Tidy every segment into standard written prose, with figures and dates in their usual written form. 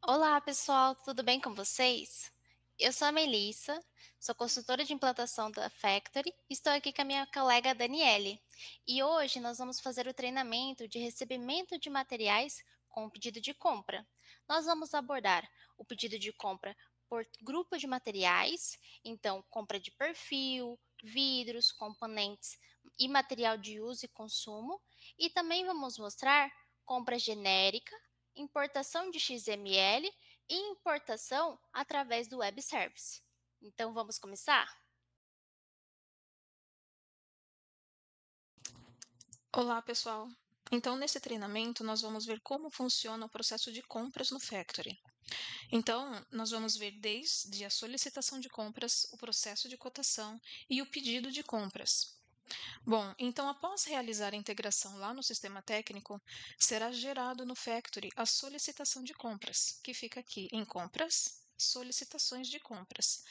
Olá, pessoal, tudo bem com vocês? Eu sou a Melissa, sou consultora de implantação da Factory e estou aqui com a minha colega Daniele. E hoje nós vamos fazer o treinamento de recebimento de materiais com o pedido de compra. Nós vamos abordar o pedido de compra por grupo de materiais, então compra de perfil, vidros, componentes e material de uso e consumo, e também vamos mostrar compra genérica, importação de XML e importação através do web service. Então vamos começar? Olá, pessoal! Então, nesse treinamento, nós vamos ver como funciona o processo de compras no Factory. Então, nós vamos ver desde a solicitação de compras, o processo de cotação e o pedido de compras. Bom, então, após realizar a integração lá no sistema técnico, será gerado no Factory a solicitação de compras, que fica aqui em Compras, Solicitações de compras.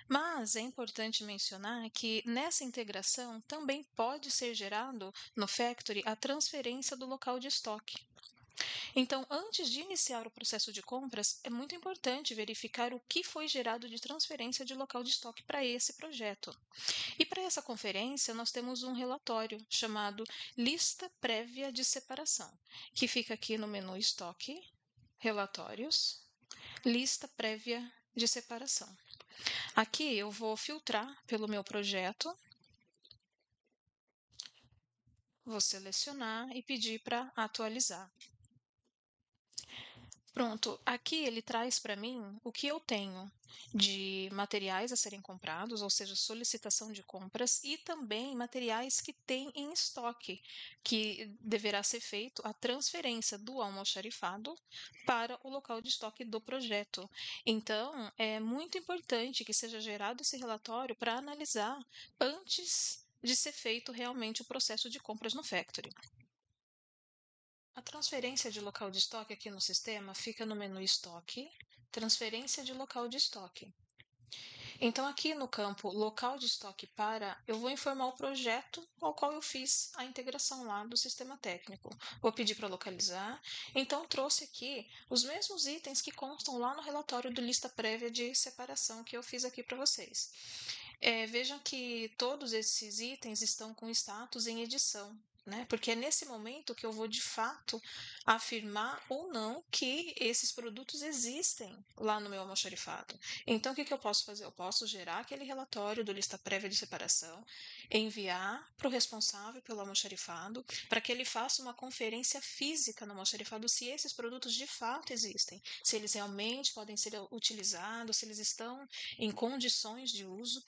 Mas é importante mencionar que nessa integração também pode ser gerado no Factory a transferência do local de estoque. Então, antes de iniciar o processo de compras, é muito importante verificar o que foi gerado de transferência de local de estoque para esse projeto. E para essa conferência, nós temos um relatório chamado Lista Prévia de Separação, que fica aqui no menu Estoque, Relatórios, Lista Prévia de Separação. Aqui eu vou filtrar pelo meu projeto, vou selecionar e pedir para atualizar. Pronto, aqui ele traz para mim o que eu tenho de materiais a serem comprados, ou seja, solicitação de compras, e também materiais que tem em estoque, que deverá ser feito a transferência do almoxarifado para o local de estoque do projeto. Então, é muito importante que seja gerado esse relatório para analisar antes de ser feito realmente o processo de compras no Factory. A transferência de local de estoque aqui no sistema fica no menu Estoque, Transferência de local de estoque. Então, aqui no campo Local de estoque para, eu vou informar o projeto ao qual eu fiz a integração lá do sistema técnico. Vou pedir para localizar. Então, trouxe aqui os mesmos itens que constam lá no relatório do lista prévia de separação que eu fiz aqui para vocês. Vejam que todos esses itens estão com status em edição, né? Porque é nesse momento que eu vou de fato afirmar ou não que esses produtos existem lá no meu almoxarifado. Então, o que eu posso fazer? Eu posso gerar aquele relatório do lista prévia de separação, enviar para o responsável pelo almoxarifado, para que ele faça uma conferência física no almoxarifado se esses produtos de fato existem, se eles realmente podem ser utilizados, se eles estão em condições de uso.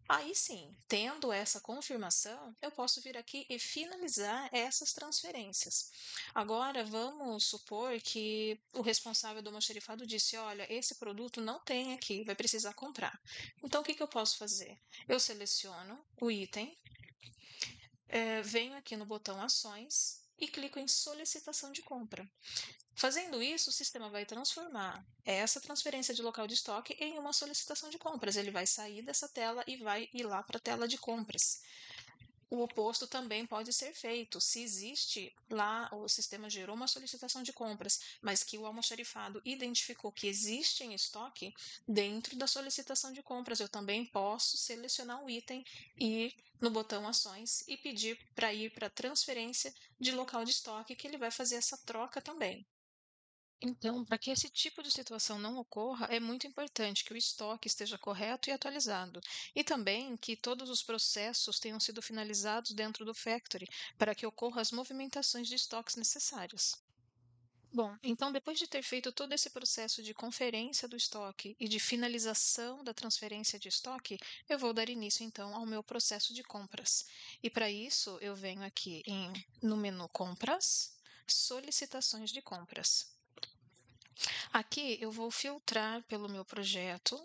Aí sim, tendo essa confirmação, eu posso vir aqui e finalizar essas transferências. Agora, vamos supor que o responsável do almoxarifado disse: olha, esse produto não tem aqui, vai precisar comprar. Então, o que eu posso fazer? Eu seleciono o item, venho aqui no botão Ações e clico em Solicitação de compra. Fazendo isso, o sistema vai transformar essa transferência de local de estoque em uma solicitação de compras. Ele vai sair dessa tela e vai ir lá para a tela de compras. O oposto também pode ser feito. Se existe lá, o sistema gerou uma solicitação de compras, mas que o almoxarifado identificou que existe em estoque, dentro da solicitação de compras, eu também posso selecionar o item e ir no botão Ações e pedir para ir para transferência de local de estoque, que ele vai fazer essa troca também. Então, para que esse tipo de situação não ocorra, é muito importante que o estoque esteja correto e atualizado, e também que todos os processos tenham sido finalizados dentro do Factory, para que ocorram as movimentações de estoques necessárias. Bom, então depois de ter feito todo esse processo de conferência do estoque e de finalização da transferência de estoque, eu vou dar início então ao meu processo de compras. E para isso, eu venho aqui no menu Compras, Solicitações de compras. Aqui eu vou filtrar pelo meu projeto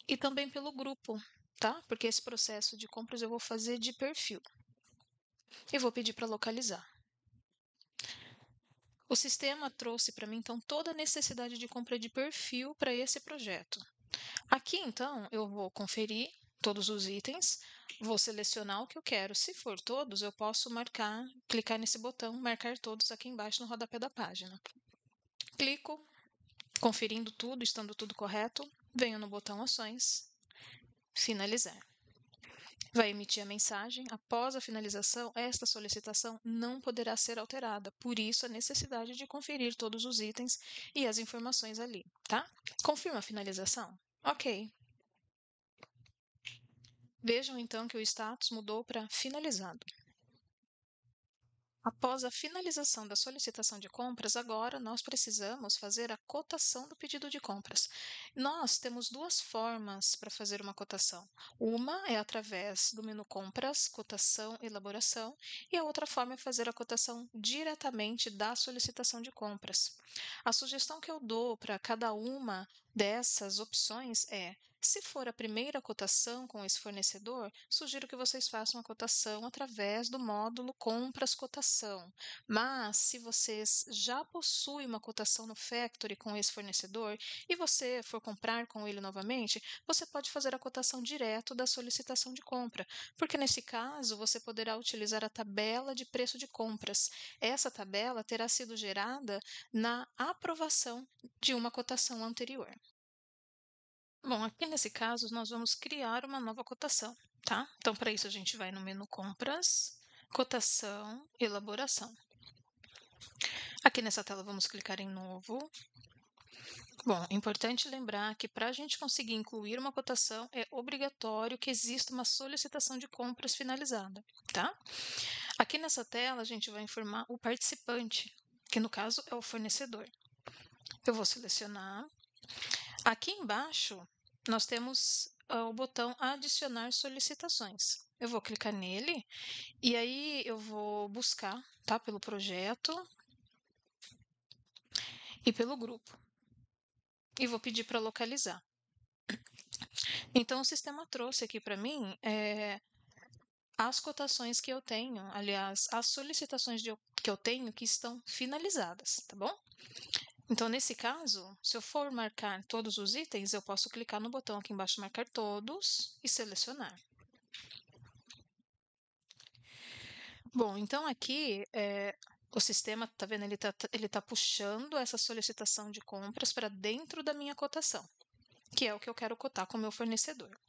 e também pelo grupo, tá? Porque esse processo de compras eu vou fazer de perfil. E vou pedir para localizar. O sistema trouxe para mim, então, toda a necessidade de compra de perfil para esse projeto. Aqui, então, eu vou conferir todos os itens. Vou selecionar o que eu quero. Se for todos, eu posso clicar nesse botão, marcar todos aqui embaixo no rodapé da página. Clico, conferindo tudo, estando tudo correto, venho no botão Ações, Finalizar. Vai emitir a mensagem: após a finalização, esta solicitação não poderá ser alterada, por isso a necessidade de conferir todos os itens e as informações ali, tá? Confirma a finalização? Ok. Vejam então que o status mudou para finalizado. Após a finalização da solicitação de compras, agora nós precisamos fazer a cotação do pedido de compras. Nós temos duas formas para fazer uma cotação. Uma é através do menu Compras, Cotação, Elaboração, e a outra forma é fazer a cotação diretamente da solicitação de compras. A sugestão que eu dou para cada uma dessas opções é: se for a primeira cotação com esse fornecedor, sugiro que vocês façam a cotação através do módulo Compras Cotação. Mas, se vocês já possuem uma cotação no Factory com esse fornecedor e você for comprar com ele novamente, você pode fazer a cotação direto da solicitação de compra, porque nesse caso você poderá utilizar a tabela de preço de compras. Essa tabela terá sido gerada na aprovação de uma cotação anterior. Bom, aqui nesse caso, nós vamos criar uma nova cotação, tá? Então, para isso, a gente vai no menu Compras, Cotação, Elaboração. Aqui nessa tela, vamos clicar em Novo. Bom, é importante lembrar que para a gente conseguir incluir uma cotação, é obrigatório que exista uma solicitação de compras finalizada, tá? Aqui nessa tela, a gente vai informar o participante, que no caso é o fornecedor. Eu vou selecionar. Aqui embaixo, nós temos o botão Adicionar solicitações. Eu vou clicar nele e aí eu vou buscar, tá, pelo projeto e pelo grupo. E vou pedir para localizar. Então, o sistema trouxe aqui para mim as cotações que eu tenho, aliás, as solicitações que eu tenho que estão finalizadas, tá bom? Então, nesse caso, se eu for marcar todos os itens, eu posso clicar no botão aqui embaixo, marcar todos e selecionar. Bom, então aqui o sistema, tá vendo, ele tá puxando essa solicitação de compras para dentro da minha cotação, que é o que eu quero cotar com o meu fornecedor.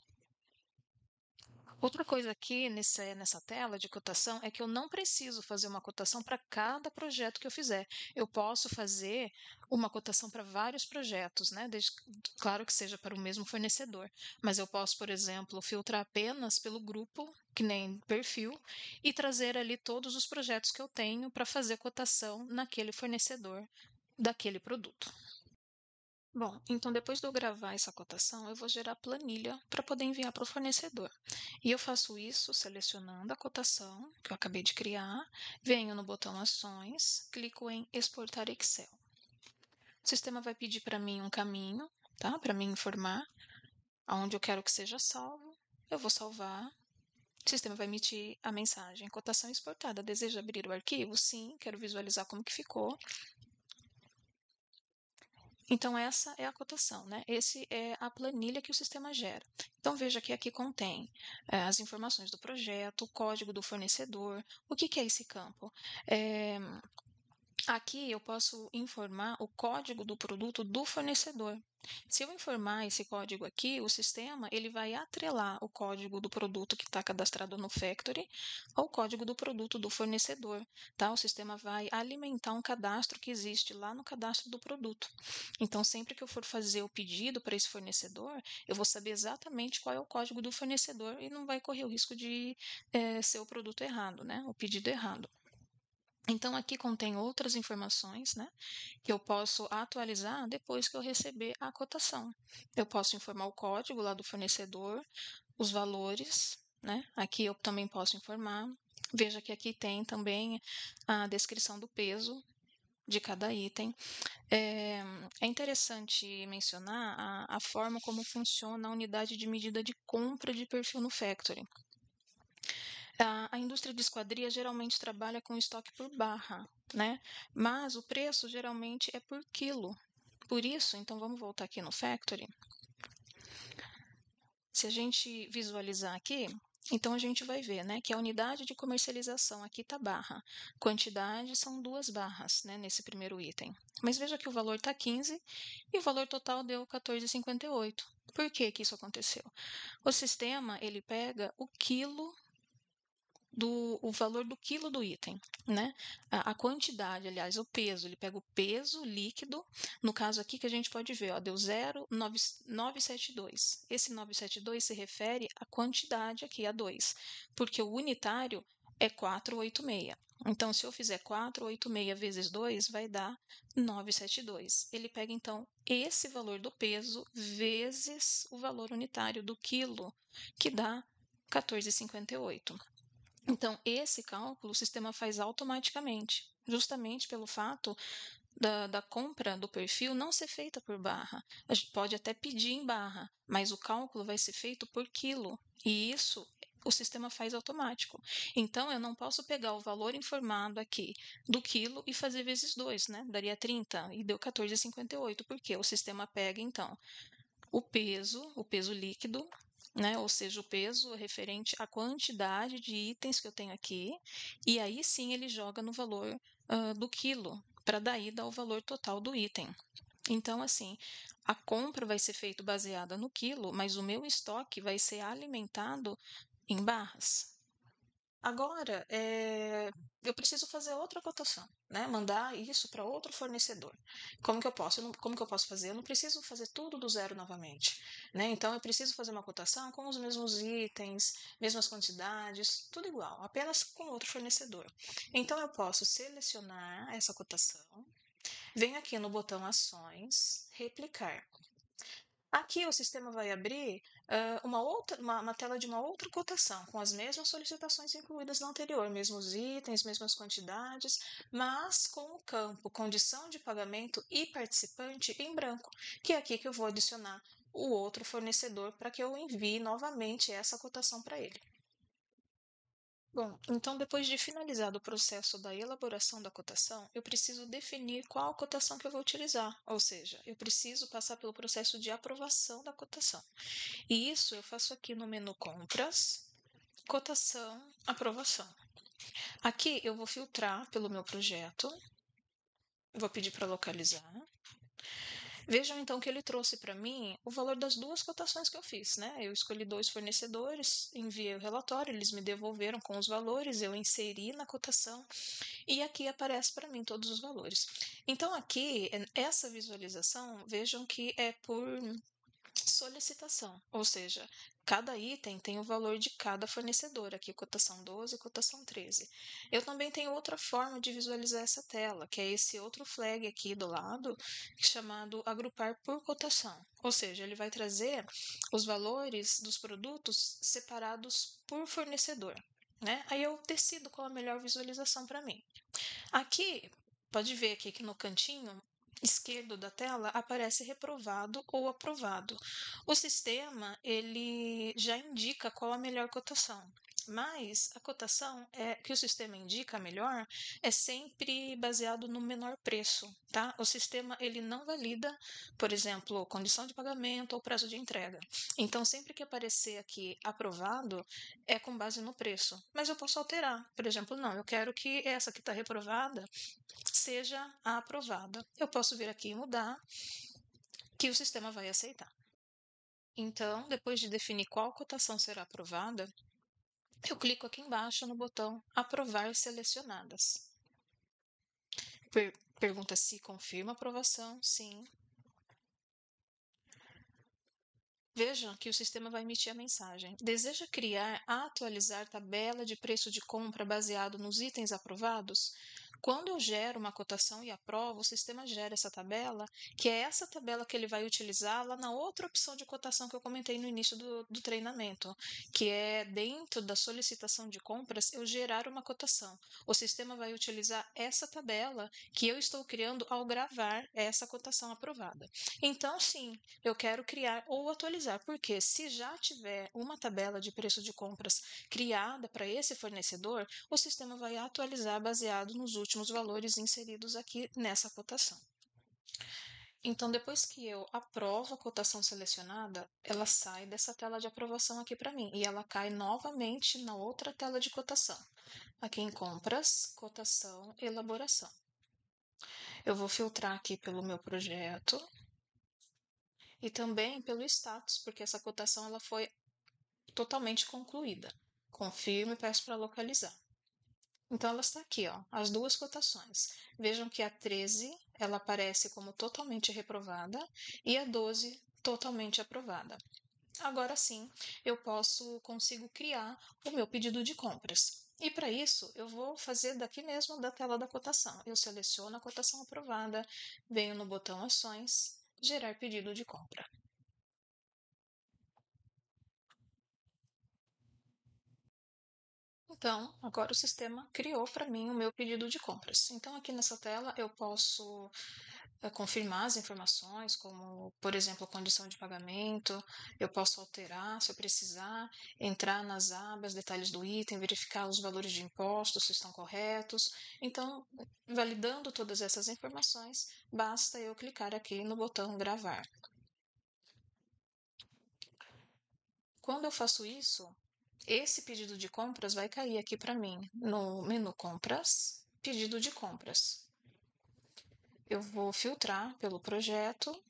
Outra coisa aqui nessa tela de cotação é que eu não preciso fazer uma cotação para cada projeto que eu fizer. Eu posso fazer uma cotação para vários projetos, né? Claro que seja para o mesmo fornecedor. Mas eu posso, por exemplo, filtrar apenas pelo grupo, que nem perfil, e trazer ali todos os projetos que eu tenho para fazer cotação naquele fornecedor daquele produto. Bom, então depois de eu gravar essa cotação, eu vou gerar planilha para poder enviar para o fornecedor. E eu faço isso selecionando a cotação que eu acabei de criar, venho no botão Ações, clico em Exportar Excel. O sistema vai pedir para mim um caminho, tá? Para me informar aonde eu quero que seja salvo. Eu vou salvar. O sistema vai emitir a mensagem: cotação exportada. Deseja abrir o arquivo? Sim, quero visualizar como que ficou. Então, essa é a cotação, né? Esse é a planilha que o sistema gera. Então, veja que aqui contém as informações do projeto, o código do fornecedor. O que é esse campo? Aqui eu posso informar o código do produto do fornecedor. Se eu informar esse código aqui, o sistema ele vai atrelar o código do produto que está cadastrado no Factory ao código do produto do fornecedor. Tá? O sistema vai alimentar um cadastro que existe lá no cadastro do produto. Então, sempre que eu for fazer o pedido para esse fornecedor, eu vou saber exatamente qual é o código do fornecedor e não vai correr o risco de ser o produto errado, né? O pedido errado. Então, aqui contém outras informações, né, que eu posso atualizar depois que eu receber a cotação. Eu posso informar o código lá do fornecedor, os valores, né, aqui eu também posso informar. Veja que aqui tem também a descrição do peso de cada item. É interessante mencionar a forma como funciona a unidade de medida de compra de perfil no Factory. A indústria de esquadria geralmente trabalha com estoque por barra, né? Mas o preço geralmente é por quilo. Por isso, então vamos voltar aqui no Factory. Se a gente visualizar aqui, Então, a gente vai ver, né, que a unidade de comercialização aqui está barra. Quantidade são 2 barras, né, nesse primeiro item. Mas veja que o valor está 15 e o valor total deu 14,58. Por que que isso aconteceu? O sistema, ele pega o valor do quilo do item, né? A quantidade, aliás, o peso, ele pega o peso líquido, no caso aqui que a gente pode ver, ó, deu 0,972. Esse 972 se refere à quantidade aqui, a 2, porque o unitário é 486. Então, se eu fizer 486 vezes 2, vai dar 972. Ele pega, então, esse valor do peso vezes o valor unitário do quilo, que dá 14,58. Então, esse cálculo o sistema faz automaticamente, justamente pelo fato da compra do perfil não ser feita por barra. A gente pode até pedir em barra, mas o cálculo vai ser feito por quilo, e isso o sistema faz automático. Então, eu não posso pegar o valor informado aqui do quilo e fazer vezes 2, né? Daria 30 e deu 14,58, porque o sistema pega, então, o peso líquido, né? Ou seja, o peso referente à quantidade de itens que eu tenho aqui, e aí sim ele joga no valor do quilo, para daí dar o valor total do item. Então, assim, a compra vai ser feita baseada no quilo, mas o meu estoque vai ser alimentado em barras. Agora, eu preciso fazer outra cotação, né? Mandar isso para outro fornecedor. Como que eu posso fazer? Eu não preciso fazer tudo do zero novamente, né? Então, eu preciso fazer uma cotação com os mesmos itens, mesmas quantidades, tudo igual, apenas com outro fornecedor. Então, eu posso selecionar essa cotação, venho aqui no botão Ações, Replicar. Aqui o sistema vai abrir uma tela de uma outra cotação, com as mesmas solicitações incluídas na anterior, mesmos itens, mesmas quantidades, mas com o campo condição de pagamento e participante em branco, que é aqui que eu vou adicionar o outro fornecedor para que eu envie novamente essa cotação para ele. Bom, então depois de finalizado o processo da elaboração da cotação, eu preciso definir qual cotação que eu vou utilizar, ou seja, eu preciso passar pelo processo de aprovação da cotação. E isso eu faço aqui no menu Compras, Cotação, Aprovação. Aqui eu vou filtrar pelo meu projeto, vou pedir para localizar. Vejam então que ele trouxe para mim o valor das 2 cotações que eu fiz, né? Eu escolhi 2 fornecedores, enviei o relatório, eles me devolveram com os valores, eu inseri na cotação e aqui aparece para mim todos os valores. Então aqui, essa visualização, vejam que é por solicitação, ou seja, cada item tem o valor de cada fornecedor, aqui cotação 12, cotação 13. Eu também tenho outra forma de visualizar essa tela, que é esse outro flag aqui do lado, chamado agrupar por cotação, ou seja, ele vai trazer os valores dos produtos separados por fornecedor, né? Aí eu decido qual a melhor visualização para mim. Aqui, pode ver aqui que no cantinho esquerdo da tela aparece reprovado ou aprovado. O sistema, ele já indica qual a melhor cotação. Mas a cotação que o sistema indica a melhor é sempre baseado no menor preço, tá? O sistema ele não valida, por exemplo, condição de pagamento ou prazo de entrega. Então, sempre que aparecer aqui aprovado, é com base no preço. Mas eu posso alterar. Por exemplo, não, eu quero que essa que está reprovada seja a aprovada. Eu posso vir aqui e mudar, que o sistema vai aceitar. Então, depois de definir qual cotação será aprovada, eu clico aqui embaixo no botão Aprovar Selecionadas. Pergunta se confirma a aprovação, sim. Veja que o sistema vai emitir a mensagem. Deseja criar, atualizar tabela de preço de compra baseado nos itens aprovados? Quando eu gero uma cotação e aprovo, o sistema gera essa tabela, que é essa tabela que ele vai utilizar lá na outra opção de cotação que eu comentei no início do treinamento, que é dentro da solicitação de compras, eu gerar uma cotação. O sistema vai utilizar essa tabela que eu estou criando ao gravar essa cotação aprovada. Então, sim, eu quero criar ou atualizar, porque se já tiver uma tabela de preço de compras criada para esse fornecedor, o sistema vai atualizar baseado nos últimos valores inseridos aqui nessa cotação. Então, depois que eu aprovo a cotação selecionada, ela sai dessa tela de aprovação aqui para mim e ela cai novamente na outra tela de cotação. Aqui em compras, cotação, elaboração. Eu vou filtrar aqui pelo meu projeto e também pelo status, porque essa cotação ela foi totalmente concluída. Confirmo e peço para localizar. Então, ela está aqui, ó, as duas cotações. Vejam que a 13 ela aparece como totalmente reprovada e a 12 totalmente aprovada. Agora sim, eu consigo criar o meu pedido de compras. E para isso, eu vou fazer daqui mesmo da tela da cotação. Eu seleciono a cotação aprovada, venho no botão Ações, Gerar pedido de compra. Então, agora o sistema criou para mim o meu pedido de compras. Então, aqui nessa tela eu posso confirmar as informações, como, por exemplo, a condição de pagamento. Eu posso alterar se eu precisar, entrar nas abas, detalhes do item, verificar os valores de impostos, se estão corretos. Então, validando todas essas informações, basta eu clicar aqui no botão gravar. Quando eu faço isso, esse pedido de compras vai cair aqui para mim no menu Compras, Pedido de Compras. Eu vou filtrar pelo projeto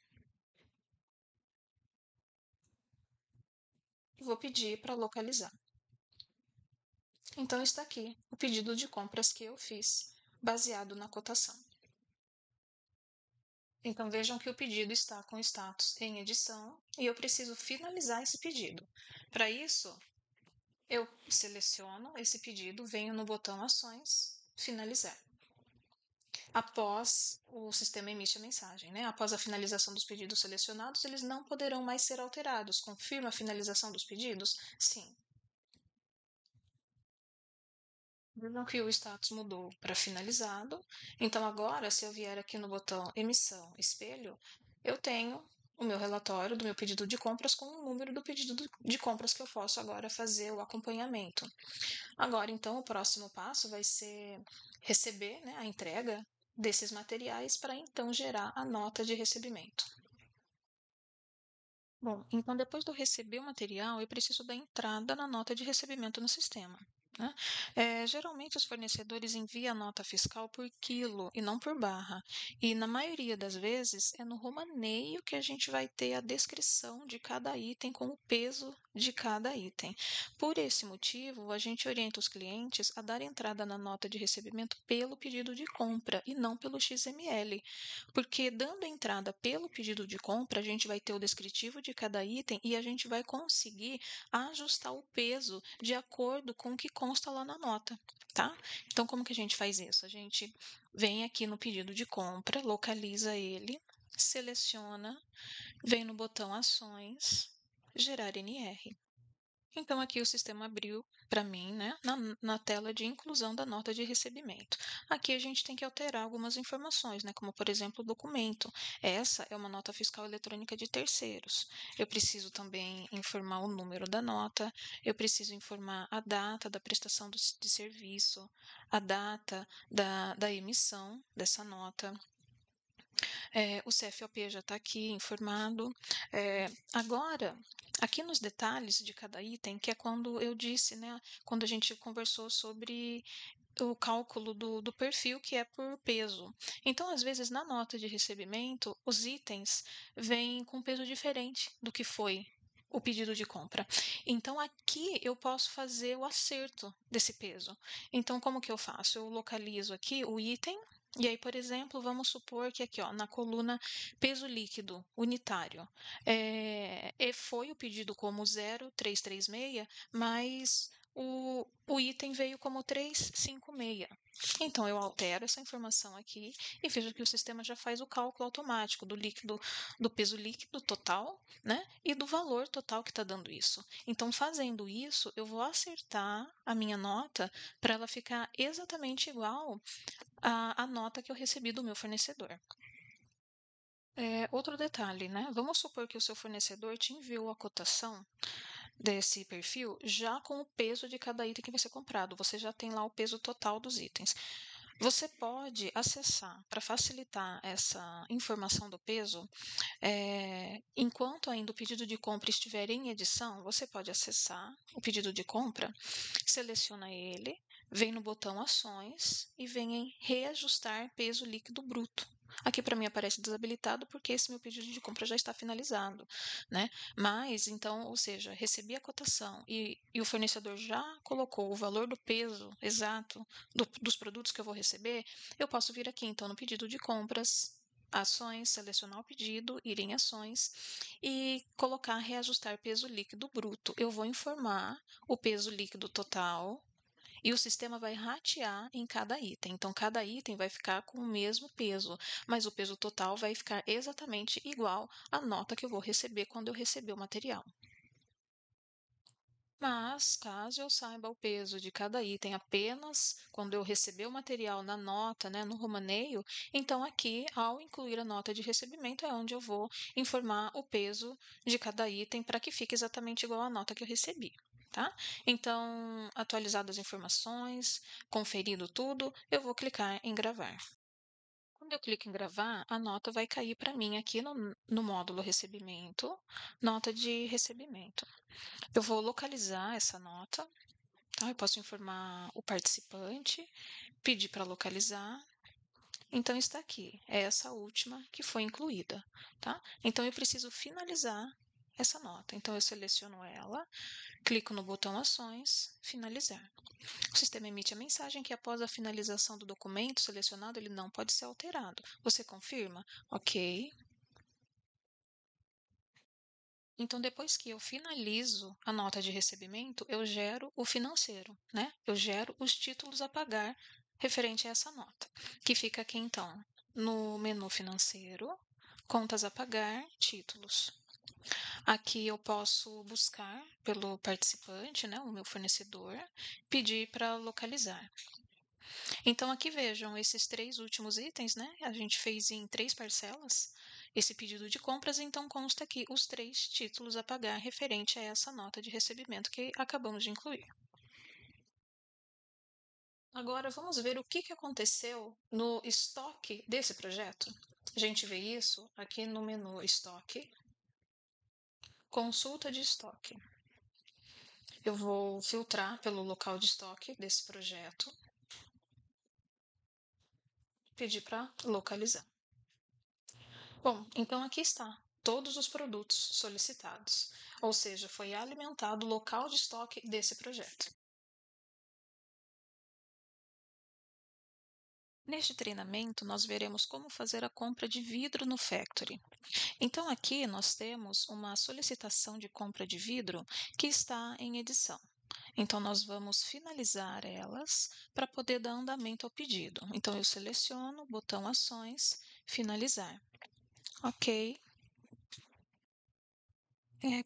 e vou pedir para localizar. Então está aqui o pedido de compras que eu fiz, baseado na cotação. Então vejam que o pedido está com status em edição e eu preciso finalizar esse pedido. Para isso, eu seleciono esse pedido, venho no botão Ações, Finalizar. Após o sistema emite a mensagem, né? Após a finalização dos pedidos selecionados, eles não poderão mais ser alterados. Confirma a finalização dos pedidos? Sim. Vejam que o status mudou para finalizado. Então, agora, se eu vier aqui no botão Emissão Espelho, eu tenho o meu relatório do meu pedido de compras com o número do pedido de compras que eu posso agora fazer o acompanhamento. Agora, então, o próximo passo vai ser receber, né, a entrega desses materiais para então gerar a nota de recebimento. Bom, então depois de eu receber o material, eu preciso dar entrada na nota de recebimento no sistema, né? Geralmente os fornecedores enviam a nota fiscal por quilo e não por barra. E na maioria das vezes é no romaneio que a gente vai ter a descrição de cada item com o peso de cada item. Por esse motivo, a gente orienta os clientes a dar entrada na nota de recebimento pelo pedido de compra e não pelo XML. Porque dando entrada pelo pedido de compra, a gente vai ter o descritivo de cada item e a gente vai conseguir ajustar o peso de acordo com o que consta lá na nota, tá? Então, como que a gente faz isso? A gente vem aqui no pedido de compra, localiza ele, seleciona, vem no botão Ações, Gerar NR. Então, aqui o sistema abriu para mim, né, na tela de inclusão da nota de recebimento. Aqui a gente tem que alterar algumas informações, né, como, por exemplo, o documento. Essa é uma nota fiscal eletrônica de terceiros. Eu preciso também informar o número da nota, eu preciso informar a data da prestação de serviço, a data da emissão dessa nota. O CFOP já está aqui informado. Agora, aqui nos detalhes de cada item, que é quando eu disse, né, quando a gente conversou sobre o cálculo do perfil, que é por peso. Então, às vezes, na nota de recebimento, os itens vêm com peso diferente do que foi o pedido de compra. Então, aqui eu posso fazer o acerto desse peso. Então, como que eu faço? Eu localizo aqui o item. E aí, por exemplo, vamos supor que aqui, ó, na coluna peso líquido unitário, foi o pedido como 0,336, mas o item veio como 356. Então, eu altero essa informação aqui e vejo que o sistema já faz o cálculo automático do líquido, do peso líquido total, né? E do valor total que está dando isso. Então, fazendo isso, eu vou acertar a minha nota para ela ficar exatamente igual à nota que eu recebi do meu fornecedor. Outro detalhe, né? Vamos supor que o seu fornecedor te enviou a cotação desse perfil já com o peso de cada item que vai ser comprado. Você já tem lá o peso total dos itens. Você pode acessar, para facilitar essa informação do peso, enquanto ainda o pedido de compra estiver em edição, você pode acessar o pedido de compra, seleciona ele, vem no botão Ações e vem em Reajustar peso líquido bruto. Aqui para mim aparece desabilitado porque esse meu pedido de compra já está finalizado, né? Mas, então, ou seja, recebi a cotação e o fornecedor já colocou o valor do peso exato dos produtos que eu vou receber, eu posso vir aqui, então, no pedido de compras, ações, selecionar o pedido, ir em ações e colocar reajustar peso líquido bruto. Eu vou informar o peso líquido total e o sistema vai ratear em cada item. Então, cada item vai ficar com o mesmo peso, mas o peso total vai ficar exatamente igual à nota que eu vou receber quando eu receber o material. Mas, caso eu saiba o peso de cada item apenas quando eu receber o material na nota, né, no romaneio, então aqui, ao incluir a nota de recebimento, é onde eu vou informar o peso de cada item para que fique exatamente igual à nota que eu recebi. Tá? Então, atualizadas as informações, conferido tudo, eu vou clicar em gravar. Quando eu clico em gravar, a nota vai cair para mim aqui no módulo recebimento, nota de recebimento. Eu vou localizar essa nota, tá? Eu posso informar o participante, pedir para localizar. Então, está aqui, é essa última que foi incluída, tá? Então, eu preciso finalizar essa nota. Então, eu seleciono ela, clico no botão Ações, Finalizar. O sistema emite a mensagem que após a finalização do documento selecionado, ele não pode ser alterado. Você confirma? Ok. Então, depois que eu finalizo a nota de recebimento, eu gero o financeiro, né? Eu gero os títulos a pagar referente a essa nota, que fica aqui então no menu financeiro, contas a pagar, títulos. Aqui eu posso buscar pelo participante, né, o meu fornecedor, pedir para localizar. Então, aqui vejam esses 3 últimos itens, né? A gente fez em 3 parcelas esse pedido de compras, então consta aqui os 3 títulos a pagar referente a essa nota de recebimento que acabamos de incluir. Agora, vamos ver o que aconteceu no estoque desse projeto. A gente vê isso aqui no menu Estoque, Consulta de estoque. Eu vou filtrar pelo local de estoque desse projeto, pedir para localizar. Bom, então aqui está todos os produtos solicitados, ou seja, foi alimentado o local de estoque desse projeto. Neste treinamento, nós veremos como fazer a compra de vidro no Factory. Então, aqui nós temos uma solicitação de compra de vidro que está em edição. Então, nós vamos finalizar elas para poder dar andamento ao pedido. Então, eu seleciono, botão Ações, Finalizar. Ok.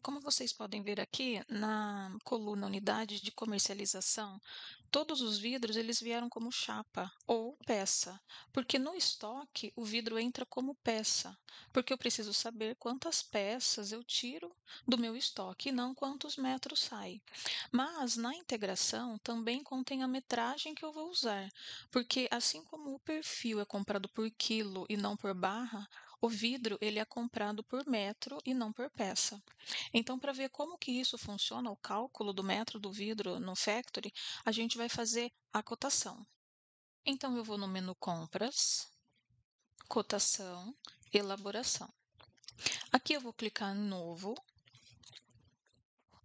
Como vocês podem ver aqui, na coluna Unidade de Comercialização, todos os vidros eles vieram como chapa ou peça, porque no estoque o vidro entra como peça, porque eu preciso saber quantas peças eu tiro do meu estoque e não quantos metros sai. Mas na integração também contém a metragem que eu vou usar, porque assim como o perfil é comprado por quilo e não por barra, o vidro ele é comprado por metro e não por peça. Então, para ver como que isso funciona, o cálculo do metro do vidro no Factory, a gente vai fazer a cotação. Então, eu vou no menu Compras, Cotação, Elaboração. Aqui eu vou clicar em Novo.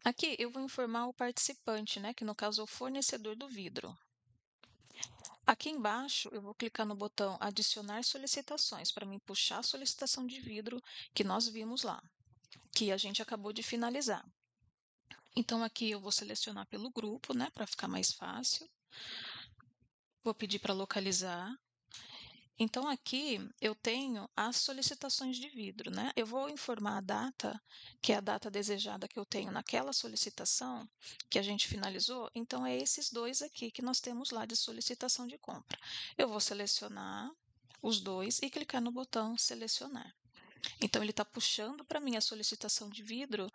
Aqui eu vou informar o participante, né, que no caso é o fornecedor do vidro. Aqui embaixo eu vou clicar no botão Adicionar solicitações para me puxar a solicitação de vidro que nós vimos lá, que a gente acabou de finalizar. Então, aqui eu vou selecionar pelo grupo, né, para ficar mais fácil. Vou pedir para localizar. Então, aqui eu tenho as solicitações de vidro, né? Eu vou informar a data, que é a data desejada que eu tenho naquela solicitação que a gente finalizou. Então, é esses 2 aqui que nós temos lá de solicitação de compra. Eu vou selecionar os 2 e clicar no botão Selecionar. Então, ele está puxando para mim a solicitação de vidro,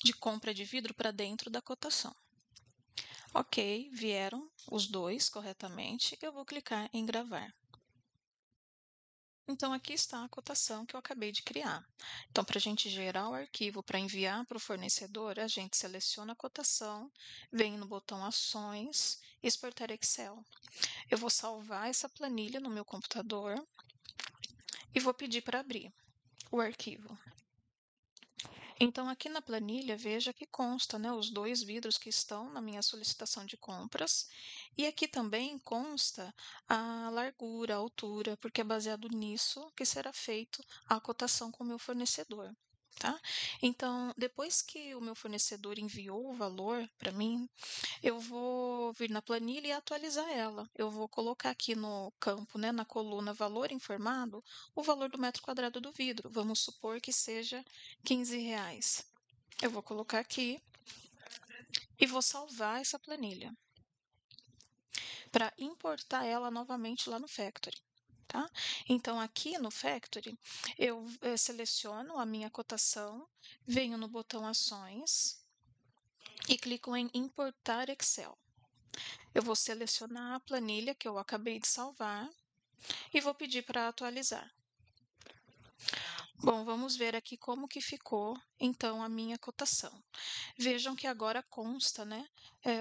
de compra de vidro para dentro da cotação. Ok, vieram os dois corretamente. Eu vou clicar em gravar. Então, aqui está a cotação que eu acabei de criar. Então, para a gente gerar o arquivo para enviar para o fornecedor, a gente seleciona a cotação, vem no botão Ações, Exportar Excel. Eu vou salvar essa planilha no meu computador e vou pedir para abrir o arquivo. Então, aqui na planilha, veja que consta, né, os dois vidros que estão na minha solicitação de compras. E aqui também consta a largura, a altura, porque é baseado nisso que será feito a cotação com o meu fornecedor. Tá? Então, depois que o meu fornecedor enviou o valor para mim, eu vou vir na planilha e atualizar ela. Eu vou colocar aqui no campo, né, na coluna valor informado, o valor do metro quadrado do vidro. Vamos supor que seja R$ 15. Eu vou colocar aqui e vou salvar essa planilha para importar ela novamente lá no Factory. Tá? Então, aqui no Factory, eu seleciono a minha cotação, venho no botão Ações e clico em Importar Excel. Eu vou selecionar a planilha que eu acabei de salvar e vou pedir para atualizar. Bom, vamos ver aqui como que ficou, então, a minha cotação. Vejam que agora consta, né,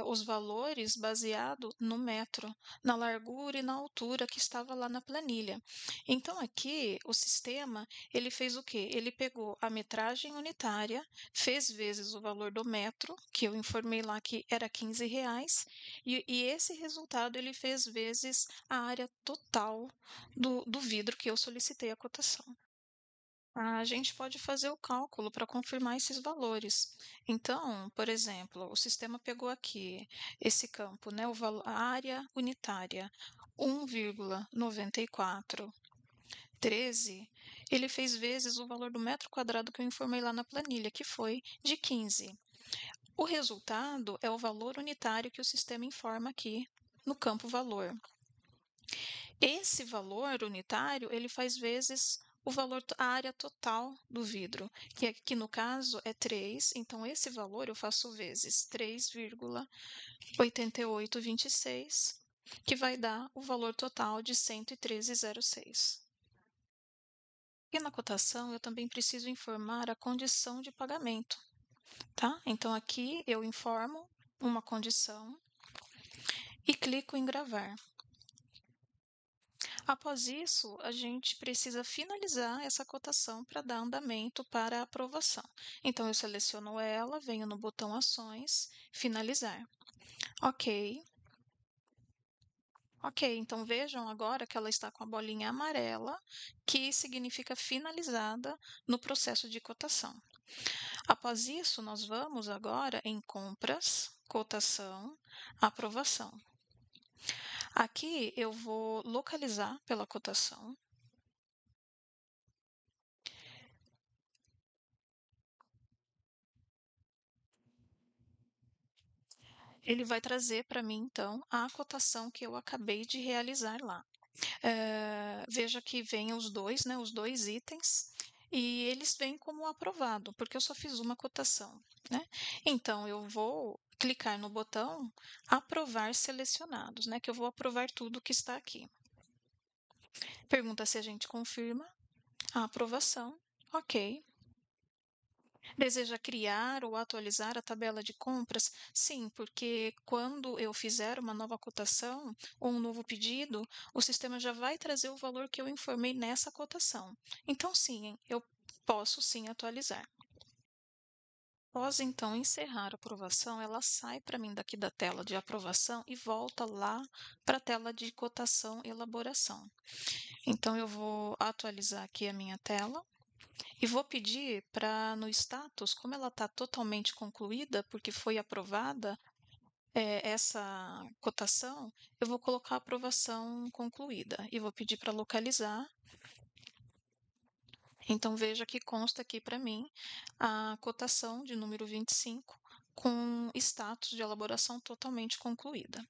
os valores baseado no metro, na largura e na altura que estava lá na planilha. Então, aqui, o sistema, ele fez o quê? Ele pegou a metragem unitária, fez vezes o valor do metro, que eu informei lá que era R$ 15, e esse resultado ele fez vezes a área total do vidro que eu solicitei a cotação. A gente pode fazer o cálculo para confirmar esses valores. Então, por exemplo, o sistema pegou aqui esse campo, né, a área unitária 1,9413, ele fez vezes o valor do metro quadrado que eu informei lá na planilha, que foi de 15. O resultado é o valor unitário que o sistema informa aqui no campo valor. Esse valor unitário, ele faz vezes o valor, a área total do vidro, que aqui no caso é 3, então esse valor eu faço vezes 3,8826, que vai dar o valor total de 113,06. E na cotação eu também preciso informar a condição de pagamento, tá? Então aqui eu informo uma condição e clico em gravar. Após isso, a gente precisa finalizar essa cotação para dar andamento para a aprovação. Então, eu seleciono ela, venho no botão Ações, Finalizar. Ok. Ok, então vejam agora que ela está com a bolinha amarela, que significa finalizada no processo de cotação. Após isso, nós vamos agora em Compras, Cotação, Aprovação. Aqui eu vou localizar pela cotação. Ele vai trazer para mim, então, a cotação que eu acabei de realizar lá. Veja que vem os dois, né, os dois itens, e eles vêm como aprovado, porque eu só fiz uma cotação, né? Então, eu vou clicar no botão Aprovar Selecionados, né, que eu vou aprovar tudo que está aqui. Pergunta se a gente confirma a aprovação. Ok. Deseja criar ou atualizar a tabela de compras? Sim, porque quando eu fizer uma nova cotação ou um novo pedido, o sistema já vai trazer o valor que eu informei nessa cotação. Então, sim, eu posso sim atualizar. Após então encerrar a aprovação, ela sai para mim daqui da tela de aprovação e volta lá para a tela de cotação e elaboração. Então, eu vou atualizar aqui a minha tela. E vou pedir para, no status, como ela está totalmente concluída, porque foi aprovada essa cotação, eu vou colocar a aprovação concluída e vou pedir para localizar. Então, veja que consta aqui para mim a cotação de número 25 com status de elaboração totalmente concluída.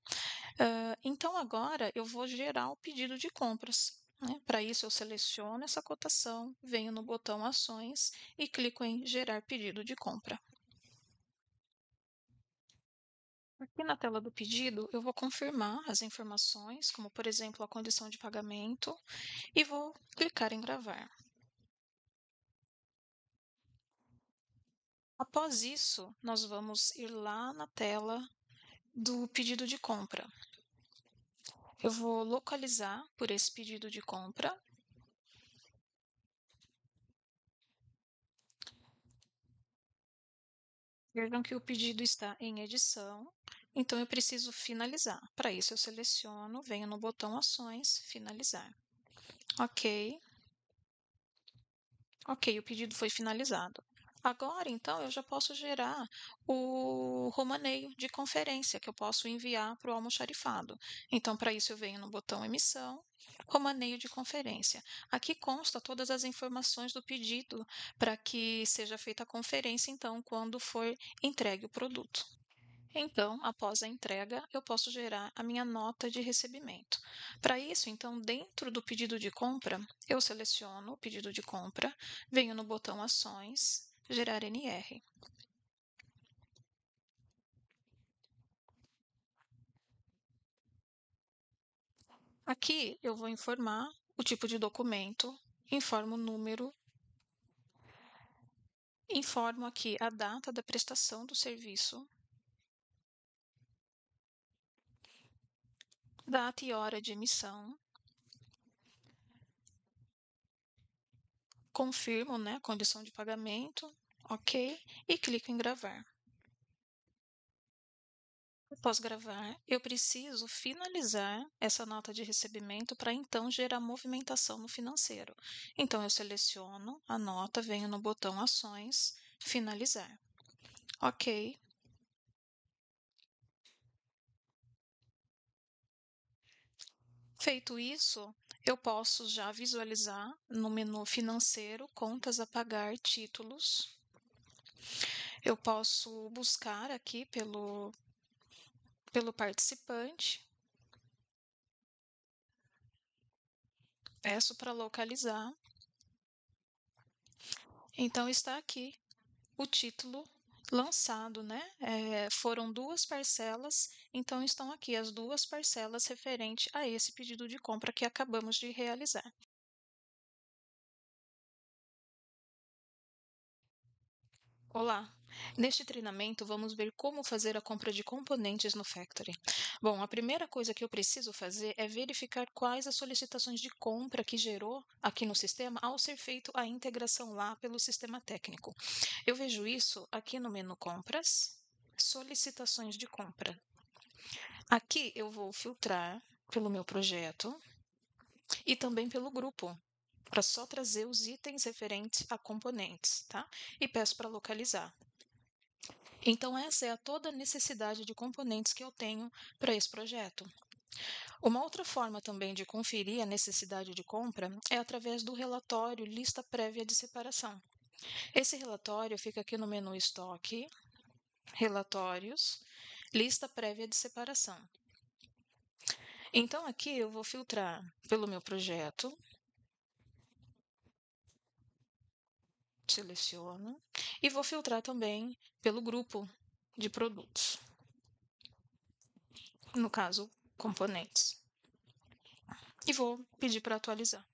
Então, agora eu vou gerar o pedido de compras. Né? Para isso, eu seleciono essa cotação, venho no botão Ações e clico em Gerar pedido de compra. Aqui na tela do pedido, eu vou confirmar as informações, como por exemplo a condição de pagamento, e vou clicar em gravar. Após isso, nós vamos ir lá na tela do pedido de compra. Eu vou localizar por esse pedido de compra. Vejam que o pedido está em edição, então eu preciso finalizar. Para isso, eu seleciono, venho no botão Ações, Finalizar. Ok. Ok, o pedido foi finalizado. Agora, então, eu já posso gerar o romaneio de conferência que eu posso enviar para o almoxarifado. Então, para isso, eu venho no botão Emissão, romaneio de conferência. Aqui consta todas as informações do pedido para que seja feita a conferência, então, quando for entregue o produto. Então, após a entrega, eu posso gerar a minha nota de recebimento. Para isso, então, dentro do pedido de compra, eu seleciono o pedido de compra, venho no botão Ações, Gerar NR. Aqui eu vou informar o tipo de documento, informo o número, informo aqui a data da prestação do serviço, data e hora de emissão, confirmo, né, condição de pagamento, ok, e clico em gravar. Após gravar, eu preciso finalizar essa nota de recebimento para então gerar movimentação no financeiro. Então, eu seleciono a nota, venho no botão Ações, Finalizar. Ok. Feito isso, eu posso já visualizar no menu financeiro Contas a pagar, títulos. Eu posso buscar aqui pelo participante. Peço para localizar. Então, está aqui o título lançado, né? Foram duas parcelas, então estão aqui as duas parcelas referente a esse pedido de compra que acabamos de realizar. Olá! Neste treinamento, vamos ver como fazer a compra de componentes no Factory. Bom, a primeira coisa que eu preciso fazer é verificar quais as solicitações de compra que gerou aqui no sistema ao ser feito a integração lá pelo sistema técnico. Eu vejo isso aqui no menu Compras, Solicitações de compra. Aqui eu vou filtrar pelo meu projeto e também pelo grupo, para só trazer os itens referentes a componentes, tá? E peço para localizar. Então, essa é toda a necessidade de componentes que eu tenho para esse projeto. Uma outra forma também de conferir a necessidade de compra é através do relatório Lista Prévia de Separação. Esse relatório fica aqui no menu Estoque, Relatórios, Lista Prévia de Separação. Então, aqui eu vou filtrar pelo meu projeto, seleciono, e vou filtrar também pelo grupo de produtos, no caso, componentes. E vou pedir para atualizar.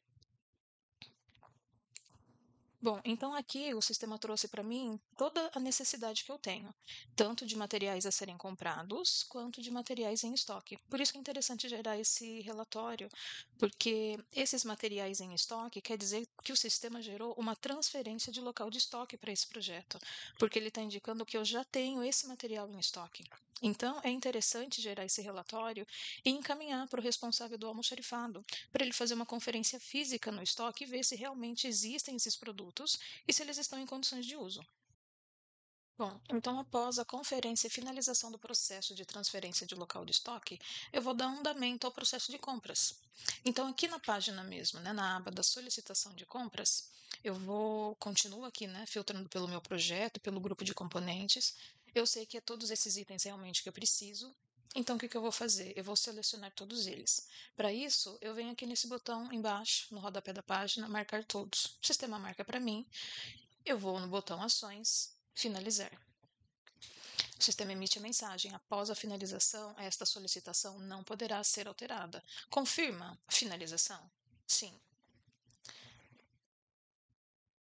Bom, então aqui o sistema trouxe para mim toda a necessidade que eu tenho, tanto de materiais a serem comprados, quanto de materiais em estoque. Por isso que é interessante gerar esse relatório, porque esses materiais em estoque quer dizer que o sistema gerou uma transferência de local de estoque para esse projeto, porque ele está indicando que eu já tenho esse material em estoque. Então, é interessante gerar esse relatório e encaminhar para o responsável do almoxarifado, para ele fazer uma conferência física no estoque e ver se realmente existem esses produtos e se eles estão em condições de uso. Bom, então após a conferência e finalização do processo de transferência de local de estoque, eu vou dar andamento ao processo de compras. Então aqui na página mesmo, né, na aba da solicitação de compras, continuo aqui, né, filtrando pelo meu projeto, pelo grupo de componentes. Eu sei que é todos esses itens realmente que eu preciso. Então, o que eu vou fazer? Eu vou selecionar todos eles. Para isso, eu venho aqui nesse botão embaixo, no rodapé da página, marcar todos. O sistema marca para mim. Eu vou no botão Ações, Finalizar. O sistema emite a mensagem: após a finalização, esta solicitação não poderá ser alterada. Confirma a finalização? Sim.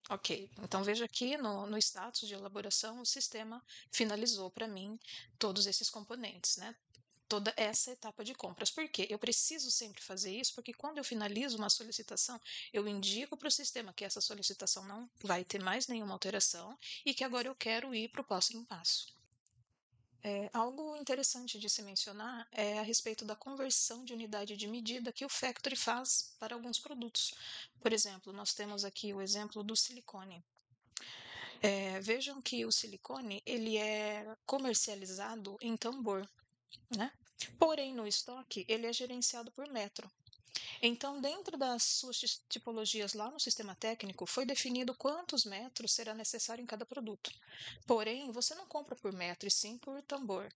Ok, então veja aqui no status de elaboração, o sistema finalizou para mim todos esses componentes, né? Toda essa etapa de compras. Por quê? Eu preciso sempre fazer isso, porque quando eu finalizo uma solicitação, eu indico para o sistema que essa solicitação não vai ter mais nenhuma alteração e que agora eu quero ir para o próximo passo. Algo interessante de se mencionar é a respeito da conversão de unidade de medida que o Factory faz para alguns produtos. Por exemplo, nós temos aqui o exemplo do silicone. Vejam que o silicone ele é comercializado em tambor, né? Porém, no estoque, ele é gerenciado por metro. Então, dentro das suas tipologias lá no sistema técnico, foi definido quantos metros será necessário em cada produto. Porém, você não compra por metro, e sim por tambor.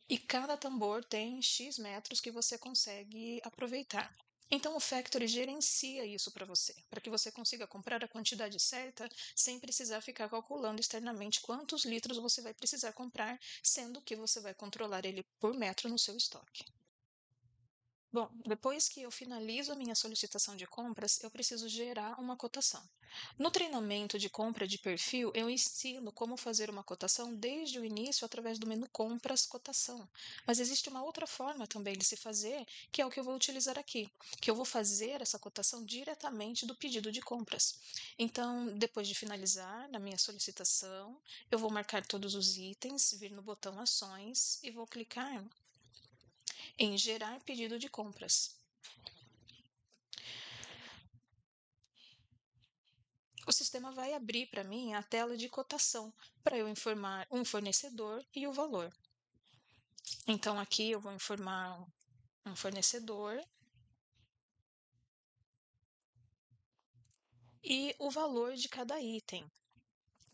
E cada tambor tem X metros que você consegue aproveitar. Então, o Factory gerencia isso para que você consiga comprar a quantidade certa sem precisar ficar calculando externamente quantos litros você vai precisar comprar, sendo que você vai controlar ele por metro no seu estoque. Bom, depois que eu finalizo a minha solicitação de compras, eu preciso gerar uma cotação. No treinamento de compra de perfil, eu ensino como fazer uma cotação desde o início através do menu Compras Cotação. Mas existe uma outra forma também de se fazer, que é o que eu vou utilizar aqui, que eu vou fazer essa cotação diretamente do pedido de compras. Então, depois de finalizar na minha solicitação, eu vou marcar todos os itens, vir no botão Ações e vou clicar em gerar pedido de compras. O sistema vai abrir para mim a tela de cotação para eu informar um fornecedor e o valor. Então, aqui eu vou informar um fornecedor e o valor de cada item.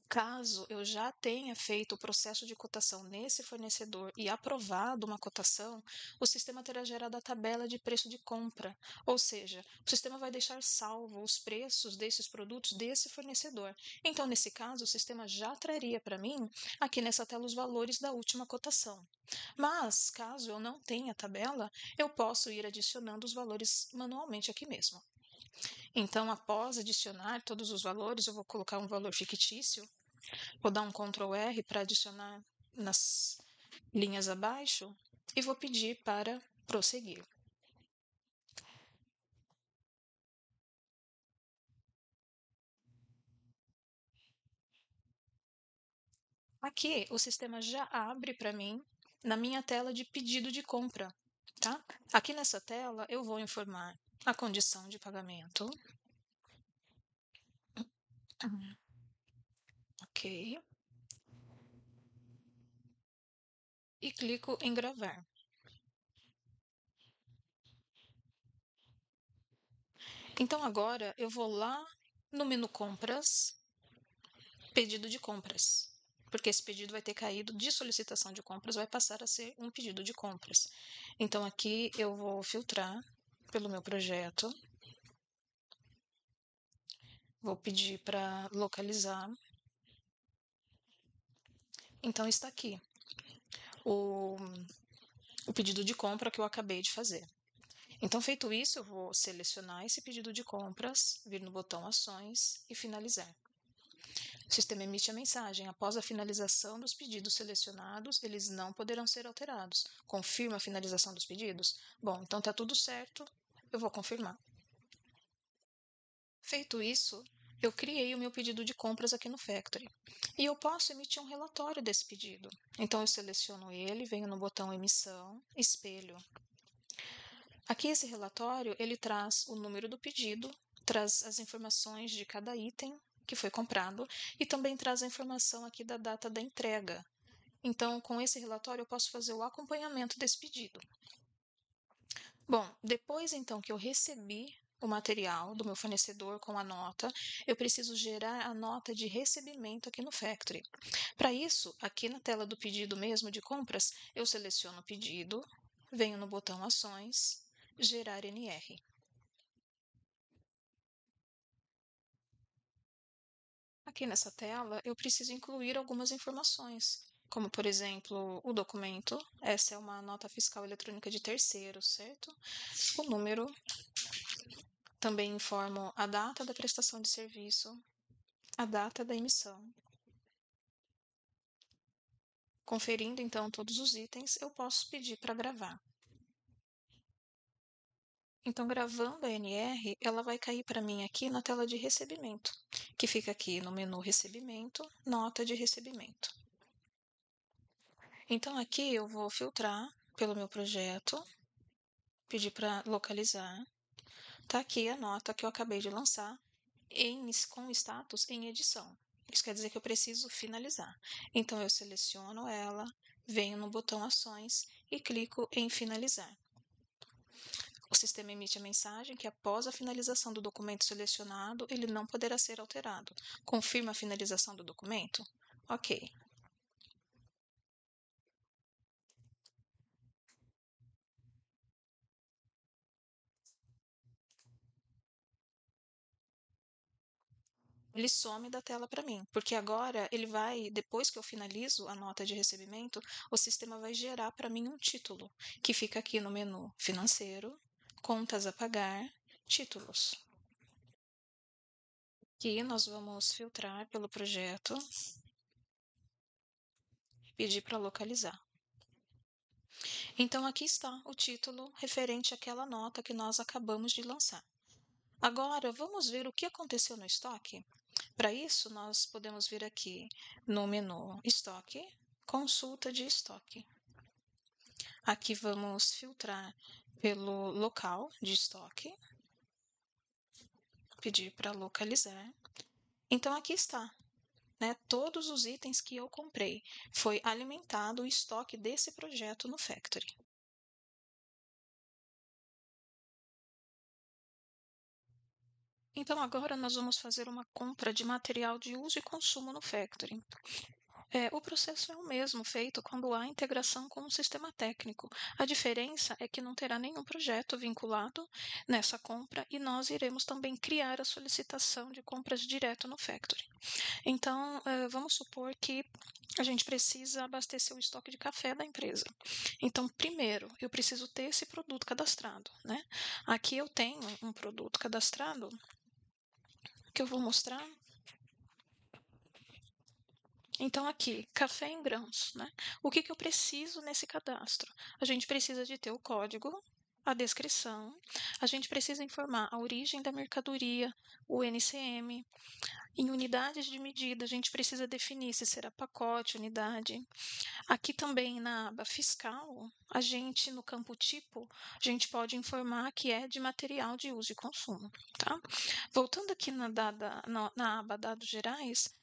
Caso eu já tenha feito o processo de cotação nesse fornecedor e aprovado uma cotação, o sistema terá gerado a tabela de preço de compra, ou seja, o sistema vai deixar salvo os preços desses produtos desse fornecedor. Então, nesse caso, o sistema já traria para mim aqui nessa tela os valores da última cotação. Mas, caso eu não tenha tabela, eu posso ir adicionando os valores manualmente aqui mesmo. Então, após adicionar todos os valores, eu vou colocar um valor fictício. Vou dar um Ctrl R para adicionar nas linhas abaixo e vou pedir para prosseguir. Aqui o sistema já abre para mim na minha tela de pedido de compra, tá? Aqui nessa tela eu vou informar a condição de pagamento. Ok. E clico em gravar. Então agora eu vou lá no menu compras, pedido de compras, porque esse pedido vai ter caído de solicitação de compras, vai passar a ser um pedido de compras. Então aqui eu vou filtrar pelo meu projeto, vou pedir para localizar. Então está aqui o pedido de compra que eu acabei de fazer. Então, feito isso, eu vou selecionar esse pedido de compras, vir no botão Ações e finalizar. O sistema emite a mensagem: após a finalização dos pedidos selecionados, eles não poderão ser alterados. Confirma a finalização dos pedidos? Bom, então está tudo certo, eu vou confirmar. Feito isso, eu criei o meu pedido de compras aqui no Factory. E eu posso emitir um relatório desse pedido. Então, eu seleciono ele, venho no botão Emissão, Espelho. Aqui esse relatório, ele traz o número do pedido, traz as informações de cada item que foi comprado e também traz a informação aqui da data da entrega. Então, com esse relatório, eu posso fazer o acompanhamento desse pedido. Bom, depois então que eu recebi o material do meu fornecedor com a nota, eu preciso gerar a nota de recebimento aqui no Factory. Para isso, aqui na tela do pedido mesmo de compras, eu seleciono o pedido, venho no botão Ações, Gerar NR. Aqui nessa tela, eu preciso incluir algumas informações. como por exemplo o documento. Essa é uma nota fiscal eletrônica de terceiros, certo? O número. Também informo a data da prestação de serviço, a data da emissão. Conferindo então todos os itens, eu posso pedir para gravar. Então, gravando a NR, ela vai cair para mim aqui na tela de recebimento, que fica aqui no menu Recebimento, Nota de Recebimento. Então, aqui eu vou filtrar pelo meu projeto, pedir para localizar. Está aqui a nota que eu acabei de lançar com status em edição. Isso quer dizer que eu preciso finalizar. Então, eu seleciono ela, venho no botão Ações e clico em Finalizar. O sistema emite a mensagem que após a finalização do documento selecionado, ele não poderá ser alterado. Confirma a finalização do documento? Ok. Ele some da tela para mim, porque agora ele vai, depois que eu finalizo a nota de recebimento, o sistema vai gerar para mim um título, que fica aqui no menu Financeiro, Contas a Pagar, Títulos. Aqui nós vamos filtrar pelo projeto, pedir para localizar. Então, aqui está o título referente àquela nota que nós acabamos de lançar. Agora, vamos ver o que aconteceu no estoque? Para isso, nós podemos vir aqui no menu Estoque, Consulta de Estoque. Aqui vamos filtrar pelo local de estoque, pedir para localizar. Então, aqui está. Todos os itens que eu comprei. Foi alimentado o estoque desse projeto no Factory. Então, agora nós vamos fazer uma compra de material de uso e consumo no Factory. O processo é o mesmo, feito quando há integração com um sistema técnico. A diferença é que não terá nenhum projeto vinculado nessa compra e nós iremos também criar a solicitação de compras direto no Factory. Então, vamos supor que a gente precisa abastecer o estoque de café da empresa. Então, primeiro, eu preciso ter esse produto cadastrado, né? Aqui eu tenho um produto cadastrado que eu vou mostrar. Então, aqui, café em grãos, né? O que eu preciso nesse cadastro? A gente precisa de ter o código, a descrição, a gente precisa informar a origem da mercadoria, o NCM. Em unidades de medida, a gente precisa definir se será pacote, unidade. Aqui também na aba fiscal, a gente, no campo tipo, a gente pode informar que é de material de uso e consumo, tá? Voltando aqui na aba dados gerais,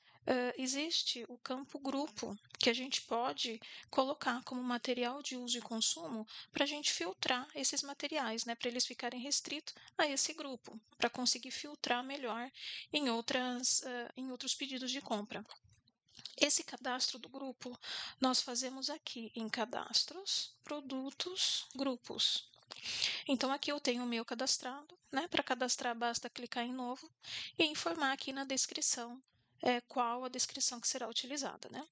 existe o campo grupo, que a gente pode colocar como material de uso e consumo para a gente filtrar esses materiais, né, para eles ficarem restritos a esse grupo, para conseguir filtrar melhor em outros pedidos de compra. Esse cadastro do grupo nós fazemos aqui em cadastros, produtos, grupos. Então, aqui eu tenho o meu cadastrado, né? Para cadastrar, basta clicar em novo e informar aqui na descrição qual a descrição que será utilizada, né?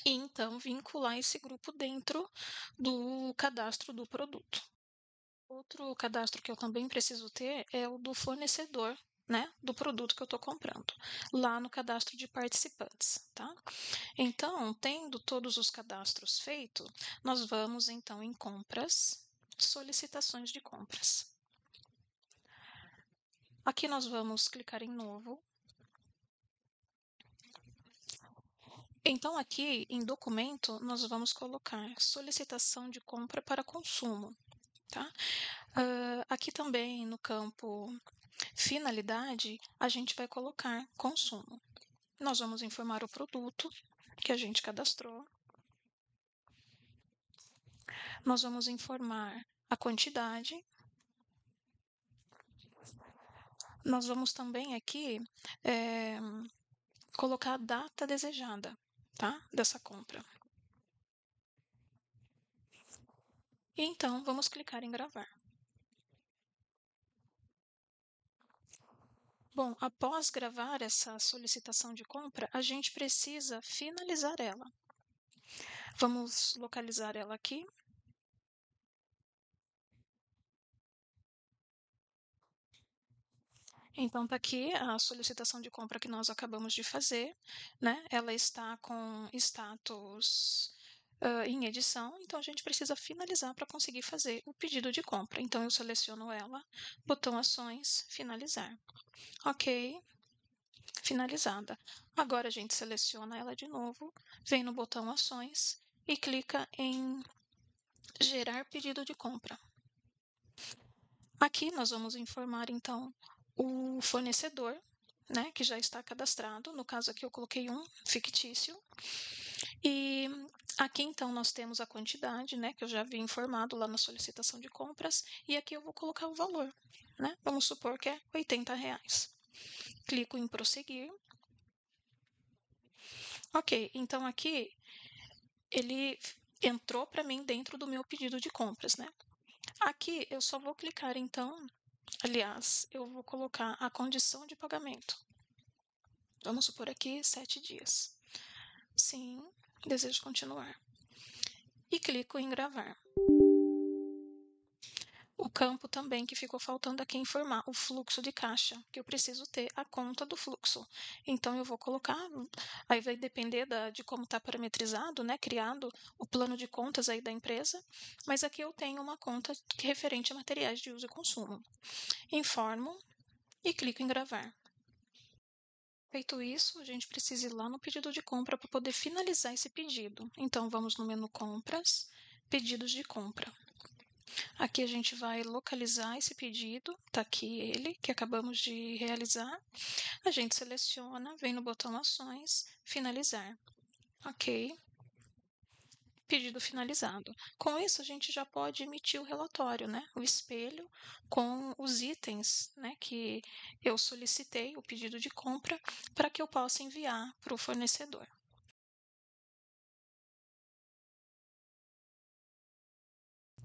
E então vincular esse grupo dentro do cadastro do produto. Outro cadastro que eu também preciso ter é o do fornecedor, né, do produto que eu estou comprando, lá no cadastro de participantes, tá? Então, tendo todos os cadastros feitos, nós vamos então em compras, solicitações de compras. Aqui nós vamos clicar em novo. Então, aqui em documento, nós vamos colocar solicitação de compra para consumo, tá? Aqui também no campo finalidade, a gente vai colocar consumo. Nós vamos informar o produto que a gente cadastrou. Nós vamos informar a quantidade. Nós vamos também aqui colocar a data desejada, tá? Dessa compra. E então, vamos clicar em gravar. Bom, após gravar essa solicitação de compra, a gente precisa finalizar ela. Vamos localizar ela aqui. Então, está aqui a solicitação de compra que nós acabamos de fazer, né? Ela está com status em edição, então a gente precisa finalizar para conseguir fazer o pedido de compra. Então, eu seleciono ela, botão ações, finalizar. Ok, finalizada. Agora a gente seleciona ela de novo, vem no botão ações e clica em gerar pedido de compra. Aqui nós vamos informar, então, o fornecedor, né, que já está cadastrado. No caso aqui eu coloquei um fictício. E aqui, então, nós temos a quantidade, né, que eu já havia informado lá na solicitação de compras. E aqui eu vou colocar o valor, né? Vamos supor que é R$80. Clico em prosseguir. Ok, então aqui ele entrou para mim dentro do meu pedido de compras, né? Aqui eu só vou clicar, então, aliás, eu vou colocar a condição de pagamento. Vamos supor aqui 7 dias. Sim, desejo continuar. E clico em gravar. O campo também que ficou faltando aqui informar o fluxo de caixa, que eu preciso ter a conta do fluxo. Então, eu vou colocar, aí vai depender de como está parametrizado, né, criado o plano de contas aí da empresa, mas aqui eu tenho uma conta referente a materiais de uso e consumo. Informo e clico em gravar. Feito isso, a gente precisa ir lá no pedido de compra para poder finalizar esse pedido. Então, vamos no menu Compras, Pedidos de Compra. Aqui a gente vai localizar esse pedido, está aqui ele, que acabamos de realizar. A gente seleciona, vem no botão Ações, Finalizar. Ok. Pedido finalizado. Com isso, a gente já pode emitir o relatório, né? O espelho com os itens, né, que eu solicitei, o pedido de compra, para que eu possa enviar para o fornecedor.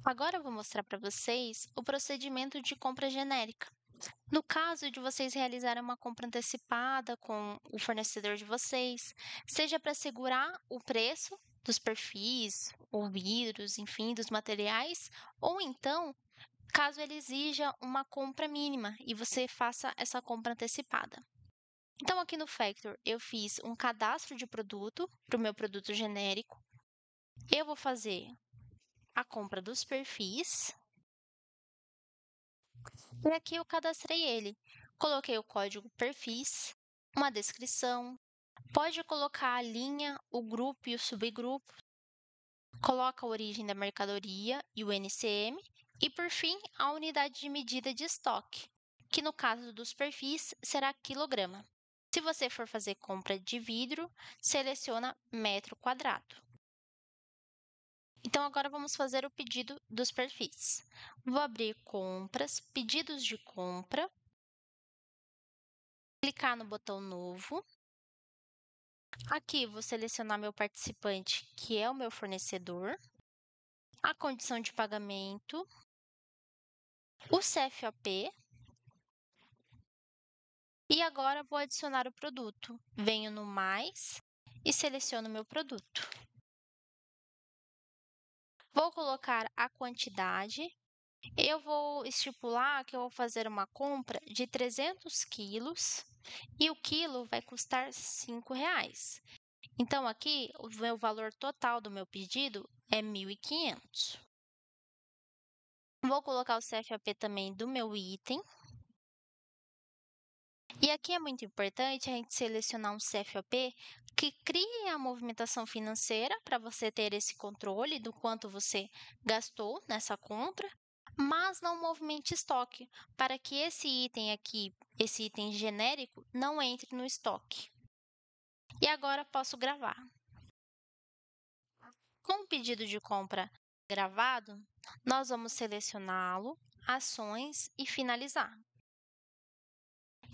Agora eu vou mostrar para vocês o procedimento de compra genérica. No caso de vocês realizarem uma compra antecipada com o fornecedor de vocês, seja para segurar o preço dos perfis, ou vidros, enfim, dos materiais, ou então, caso ele exija uma compra mínima e você faça essa compra antecipada. Então, aqui no Factor, eu fiz um cadastro de produto para o meu produto genérico. Eu vou fazer a compra dos perfis. E aqui eu cadastrei ele. Coloquei o código perfis, uma descrição. Pode colocar a linha, o grupo e o subgrupo. Coloca a origem da mercadoria e o NCM. E, por fim, a unidade de medida de estoque, que no caso dos perfis será quilograma. Se você for fazer compra de vidro, seleciona metro quadrado. Então, agora vamos fazer o pedido dos perfis. Vou abrir compras, pedidos de compra, clicar no botão novo. Aqui vou selecionar meu participante, que é o meu fornecedor, a condição de pagamento, o CFOP e agora vou adicionar o produto. Venho no mais e seleciono meu produto. Vou colocar a quantidade. Eu vou estipular que eu vou fazer uma compra de 300 quilos e o quilo vai custar R$5. Então, aqui, o meu valor total do meu pedido é 1.500. Vou colocar o CFOP também do meu item. E aqui é muito importante a gente selecionar um CFOP que crie a movimentação financeira para você ter esse controle do quanto você gastou nessa compra, mas não movimente estoque, para que esse item aqui, esse item genérico, não entre no estoque. E agora posso gravar. Com o pedido de compra gravado, nós vamos selecioná-lo, ações e finalizar.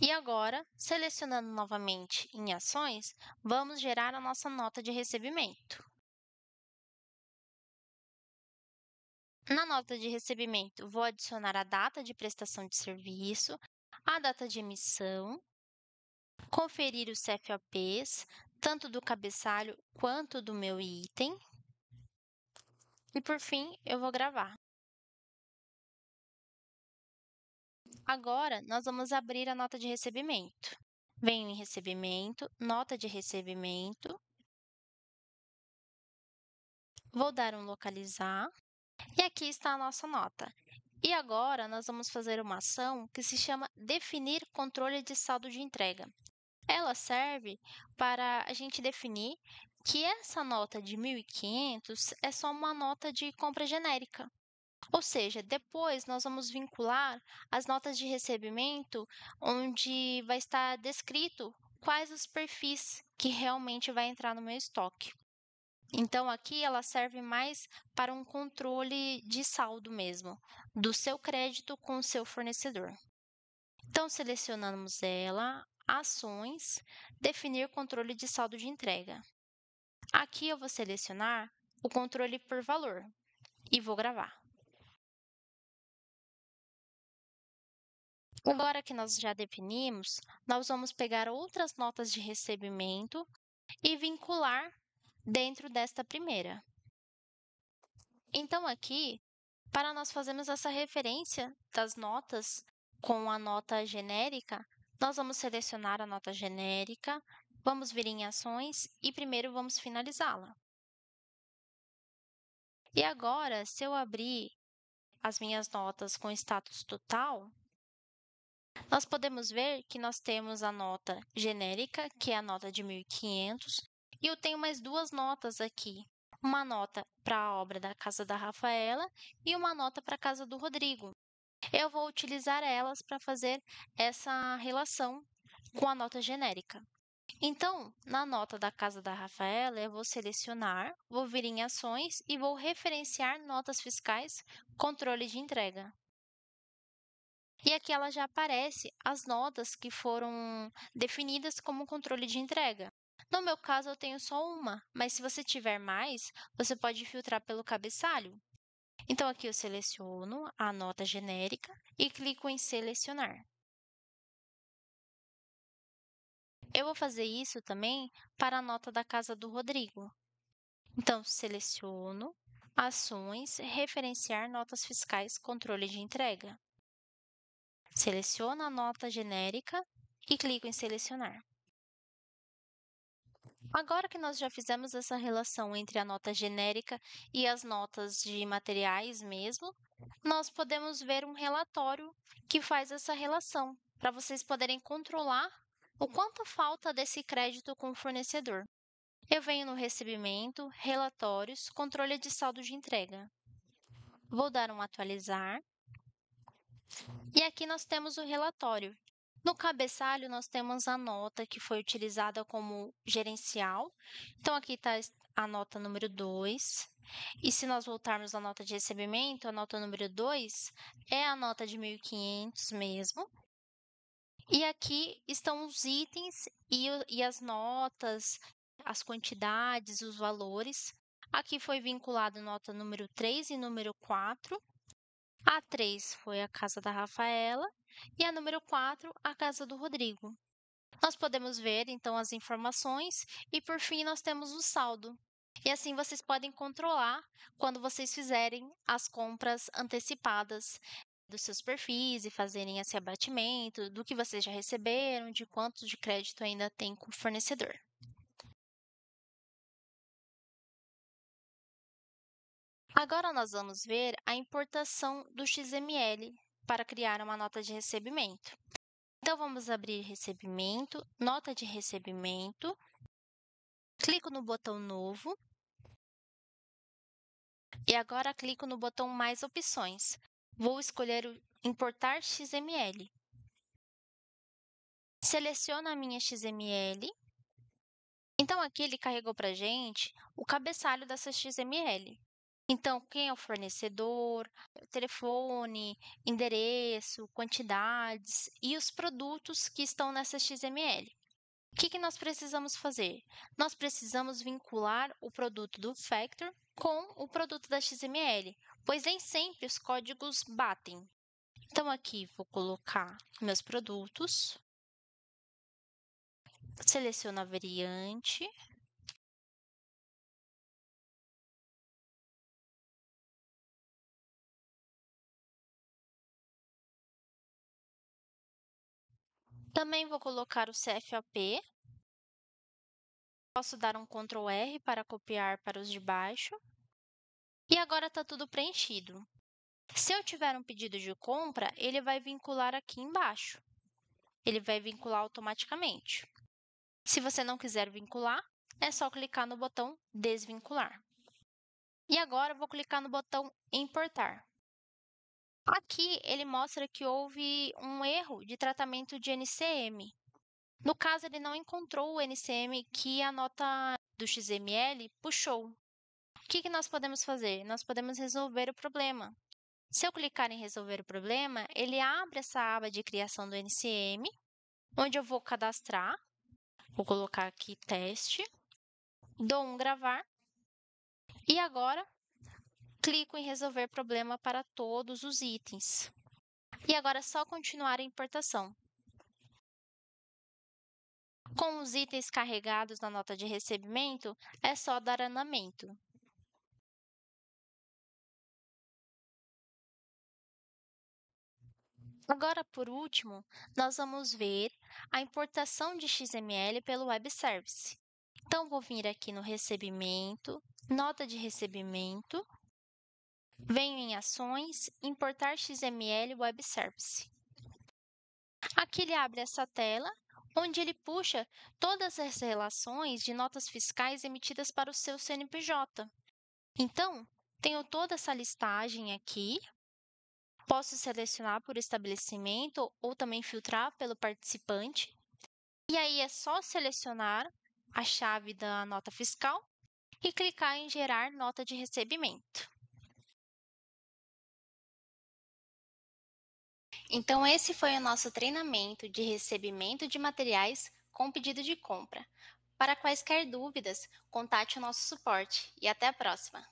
E agora, selecionando novamente em ações, vamos gerar a nossa nota de recebimento. Na nota de recebimento, vou adicionar a data de prestação de serviço, a data de emissão, conferir os CFOPs, tanto do cabeçalho quanto do meu item. E por fim, eu vou gravar. Agora, nós vamos abrir a nota de recebimento. Venho em recebimento, nota de recebimento, vou dar um localizar e aqui está a nossa nota. E agora nós vamos fazer uma ação que se chama definir controle de saldo de entrega. Ela serve para a gente definir que essa nota de 1.500 é só uma nota de compra genérica. Ou seja, depois nós vamos vincular as notas de recebimento, onde vai estar descrito quais os perfis que realmente vai entrar no meu estoque. Então, aqui ela serve mais para um controle de saldo mesmo, do seu crédito com o seu fornecedor. Então, selecionamos ela, ações, definir controle de saldo de entrega. Aqui eu vou selecionar o controle por valor e vou gravar. Agora que nós já definimos, nós vamos pegar outras notas de recebimento e vincular dentro desta primeira. Então, aqui, para nós fazermos essa referência das notas com a nota genérica, nós vamos selecionar a nota genérica, vamos vir em ações e primeiro vamos finalizá-la. E agora, se eu abrir as minhas notas com status total, nós podemos ver que nós temos a nota genérica, que é a nota de 1.500, e eu tenho mais duas notas aqui. Uma nota para a obra da casa da Rafaela e uma nota para a casa do Rodrigo. Eu vou utilizar elas para fazer essa relação com a nota genérica. Então, na nota da casa da Rafaela, eu vou selecionar, vou vir em ações e vou referenciar notas fiscais, controle de entrega. E aqui ela já aparece as notas que foram definidas como controle de entrega. No meu caso, eu tenho só uma, mas se você tiver mais, você pode filtrar pelo cabeçalho. Então, aqui eu seleciono a nota genérica e clico em selecionar. Eu vou fazer isso também para a nota da casa do Rodrigo. Então, seleciono ações, referenciar notas fiscais, controle de entrega. Seleciono a nota genérica e clico em selecionar. Agora que nós já fizemos essa relação entre a nota genérica e as notas de materiais mesmo, nós podemos ver um relatório que faz essa relação, para vocês poderem controlar o quanto falta desse crédito com o fornecedor. Eu venho no recebimento, relatórios, controle de saldo de entrega. Vou dar um atualizar. E aqui nós temos o relatório. No cabeçalho, nós temos a nota que foi utilizada como gerencial. Então, aqui está a nota número 2. E se nós voltarmos à nota de recebimento, a nota número 2 é a nota de 1.500 mesmo. E aqui estão os itens e as notas, as quantidades, os valores. Aqui foi vinculado nota número 3 e número 4. A 3 foi a casa da Rafaela e a número 4, a casa do Rodrigo. Nós podemos ver, então, as informações e, por fim, nós temos o saldo. E assim vocês podem controlar quando vocês fizerem as compras antecipadas dos seus perfis e fazerem esse abatimento do que vocês já receberam, de quanto de crédito ainda tem com o fornecedor. Agora nós vamos ver a importação do XML para criar uma nota de recebimento. Então, vamos abrir recebimento, nota de recebimento, clico no botão novo e agora clico no botão mais opções. Vou escolher o importar XML. Seleciono a minha XML. Então, aqui ele carregou para a gente o cabeçalho dessa XML. Então, quem é o fornecedor, telefone, endereço, quantidades e os produtos que estão nessa XML. O que nós precisamos fazer? Nós precisamos vincular o produto do Factor com o produto da XML, pois nem sempre os códigos batem. Então, aqui vou colocar meus produtos, seleciono a variante, Também vou colocar o CFOP. Posso dar um Ctrl R para copiar para os de baixo. E agora está tudo preenchido. Se eu tiver um pedido de compra, ele vai vincular aqui embaixo. Ele vai vincular automaticamente. Se você não quiser vincular, é só clicar no botão Desvincular. E agora eu vou clicar no botão Importar. Aqui ele mostra que houve um erro de tratamento de NCM. No caso, ele não encontrou o NCM que a nota do XML puxou. O que nós podemos fazer? Nós podemos resolver o problema. Se eu clicar em resolver o problema, ele abre essa aba de criação do NCM, onde eu vou cadastrar. Vou colocar aqui teste, dou um gravar e agora clico em resolver problema para todos os itens. E agora é só continuar a importação. Com os itens carregados na nota de recebimento, é só dar andamento. Agora, por último, nós vamos ver a importação de XML pelo Web Service. Então, vou vir aqui no Recebimento, Nota de Recebimento, venho em Ações, Importar XML Web Service. Aqui ele abre essa tela, onde ele puxa todas as relações de notas fiscais emitidas para o seu CNPJ. Então, tenho toda essa listagem aqui. Posso selecionar por estabelecimento ou também filtrar pelo participante. E aí é só selecionar a chave da nota fiscal e clicar em gerar nota de recebimento. Então, esse foi o nosso treinamento de recebimento de materiais com pedido de compra. Para quaisquer dúvidas, contate o nosso suporte e até a próxima!